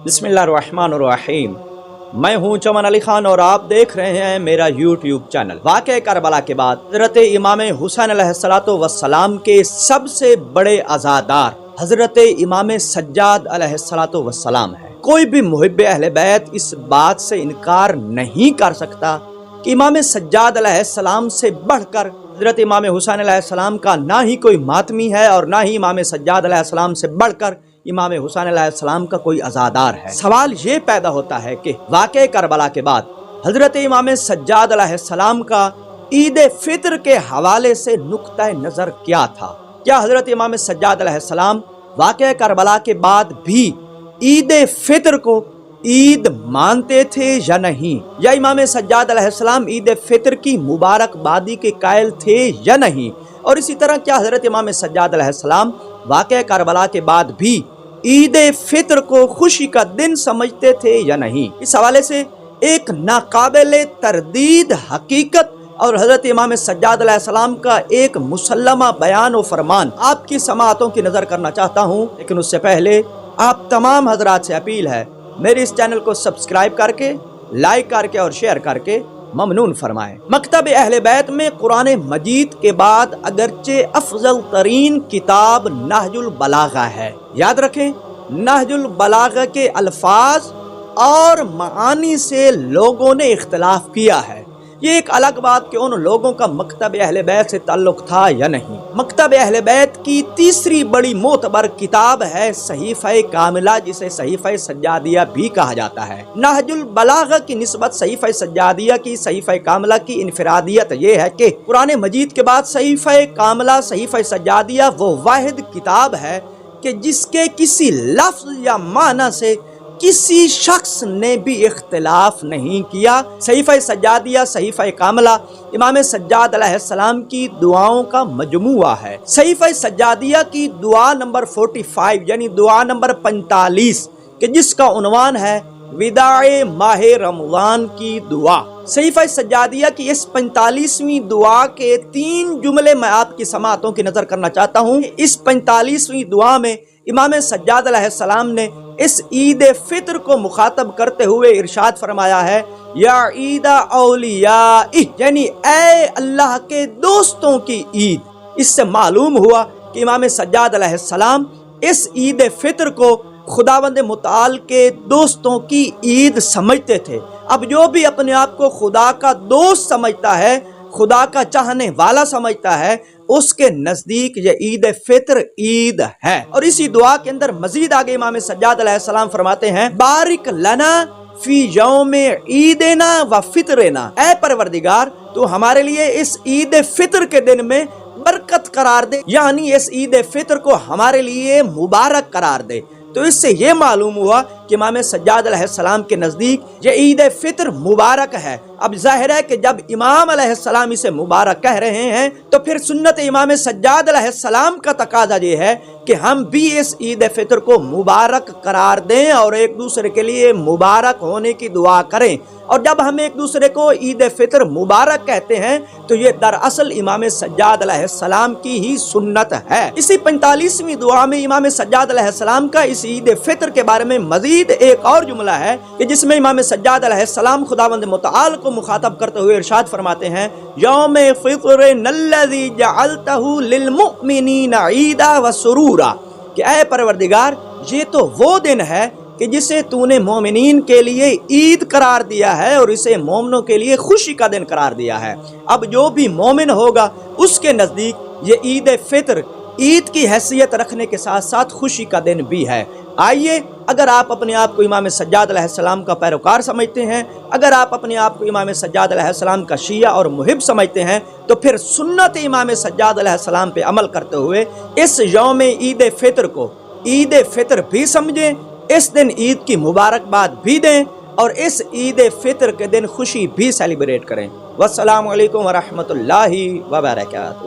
बिस्मिल्लाहिर्रहमानिर्रहीम। मैं हूं चमन अली खान और आप देख रहे हैं मेरा यूट्यूब चैनल। वाक़या करबला के बाद हज़रत इमाम हुसैन अलैहिस्सलातो वस्सलाम के सबसे बड़े अज़ादार हज़रत इमाम सज्जाद अलैहिस्सलातो वस्सलाम है। कोई भी मुहिब्ब अहले बैत इस बात से इनकार नहीं कर सकता कि इमाम सज्जाद अलैहिस्सलाम से बढ़कर हज़रत इमाम हुसैन अलैहिस्सलाम का ना ही कोई मातमी है और ना ही इमाम सज्जाद अलैहिस्सलाम से बढ़कर इमाम हुसैन अलैहिस्सलाम का कोई अज़ादार है। सवाल ये पैदा होता है कि वाक़या करबला के बाद हज़रत इमाम सज्जाद अलैहिस्सलाम का ईद फितर के हवाले से नुक्ता नज़र क्या था। क्या हज़रत इमाम सज्जाद अलैहिस्सलाम वाक़या करबला के बाद भी ईद फितर को ईद मानते थे या नहीं, या इमाम सज्जाद अलैहिस्सलाम ईद फितर की मुबारकबादी के कायल थे या नहीं, और इसी तरह क्या हज़रत इमाम सज्जाद अलैहिस्सलाम वाक़या करबला के बाद भी ईद फितर को खुशी का दिन समझते थे या नहीं। इस हवाले से एक नाकाबिल तरदीद हकीकत और हज़रत इमाम सज्जाद अलैहिस्सलाम का एक मुसल्लमा बयान व फरमान आपकी समाअतों की नज़र करना चाहता हूँ। लेकिन उससे पहले आप तमाम हजरात से अपील है, मेरे इस चैनल को सब्सक्राइब करके, लाइक करके और शेयर करके ममनून फरमाएं। मकतब अहले बैत में कुरान मजीद के बाद अगरचे अफजल तरीन किताब नहजुल बलागा है। याद रखें, नहजुल बलागा के अल्फाज और मानी से लोगों ने इख्तलाफ किया है। ये एक अलग बात कि उन लोगों का मकतब अहले बैत से ताल्लुक था या नहीं। मकतब अहले बैत की तीसरी बड़ी मोतबर किताब है सहीफ़े कामिला, जिसे सहीफ़े सज्जादिया भी कहा जाता है। नहजुल बलागा की निस्बत सहीफ़े सज्जादिया की सहीफ़े कामिला की इनफरादियत ये है कि कुरान मजीद के बाद सहीफ़े कामिला सहीफ़े सज्जादिया वो वाहिद किताब है कि जिसके किसी लफ्ज़ या माना से किसी शख्स ने भी इख्तिलाफ नहीं किया। सहीफ़े सज्जादिया सहीफ़े कामिला इमाम सज्जाद अलैहिस्सलाम की दुआओं का मजमुआ है। सहीफ़े सज्जादिया की दुआ नंबर 45 यानी दुआ नंबर 45 कि जिसका उन्वान है विदाए माहे रमज़ान की दुआ। सहीफ़े सज्जादिया की इस 45वीं दुआ के 3 जुमले मैं आपकी समाअतों की नज़र करना चाहता हूँ। इस 45वीं दुआ में इमाम सज्जाद अलैहिस्सलाम ने इस ईद फितर को मुखातब करते हुए इरशाद फरमाया है, या ईदा औलिया, यानी ऐ अल्लाह के दोस्तों की ईद। इससे मालूम हुआ कि इमाम सज्जाद अलैहिस्सलाम इस ईद फितर को खुदावंद मुताल के दोस्तों की ईद समझते थे। अब जो भी अपने आप को खुदा का दोस्त समझता है, खुदा का चाहने वाला समझता है, उसके नजदीक ये ईद फितर ईद है। और इसी दुआ के अंदर मजीद आगे इमाम सज्जाद अलैहिस्सलाम फरमाते हैं, बारिक लना फी यौमे ईदेना व फितरेना, ऐ परवरदिगार तो हमारे लिए इस ईद फितर के दिन में बरकत करार दे, यानी इस ईद फितर को हमारे लिए मुबारक करार दे। तो इससे ये मालूम हुआ कि इमाम सज्जाद अलैहिस्सलाम के नज़दीक ये ईद फितर मुबारक है। अब जाहिर है कि जब इमाम अलैहिस्सलाम इसे मुबारक कह रहे हैं तो फिर सुन्नत इमाम सज्जाद अलैहिस्सलाम का तकाजा ये है कि हम भी इस ईद फितर को मुबारक करार दें और एक दूसरे के लिए मुबारक होने की दुआ करें। और जब हम एक दूसरे को ईद फितर मुबारक कहते हैं तो ये दरअसल इमाम सज्जाद अलैहिस्सलाम की ही सुन्नत है। इसी 45वीं दुआ में इमाम सज्जाद अलैहिस्सलाम का इस ईद फितर के बारे में मजीद एक और जुमला है कि जिसमें इमाम सज्जाद अलैहिस्सलाम खुदावंद मुताल को मुखातब करते हुए इरशाद फरमाते हैं, यौमे फितर नल्लज़ी जअलतहु लिलमुमिनीना ईदा व सुरूरा, कि ऐ परवरदिगार ये तो वो दिन है कि जिसे तूने मोमिनीन के लिए ईद करार दिया है और इसे मोमिनों के लिए खुशी का दिन करार दिया है। अब जो भी मोमिन होगा उसके नज़दीक ये ईद फितर ईद की हैसियत रखने के साथ साथ खुशी का दिन भी है। आइए, अगर आप अपने आप को इमाम सज्जाद अलैहिस्सलाम का पैरोकार समझते हैं, अगर आप अपने आप को इमाम सज्जाद अलैहिस्सलाम का शिया और मुहिब समझते हैं, तो फिर सुन्नत इमाम सज्जाद अलैहिस्सलाम पे अमल करते हुए इस यौम ईद फितर को ईद फितर भी समझें, इस दिन ईद की मुबारकबाद भी दें और इस ईद फितर के दिन खुशी भी सेलिब्रेट करें। वस्सलामु अलैकुम व रहमतुल्लाहि व बरकातहू।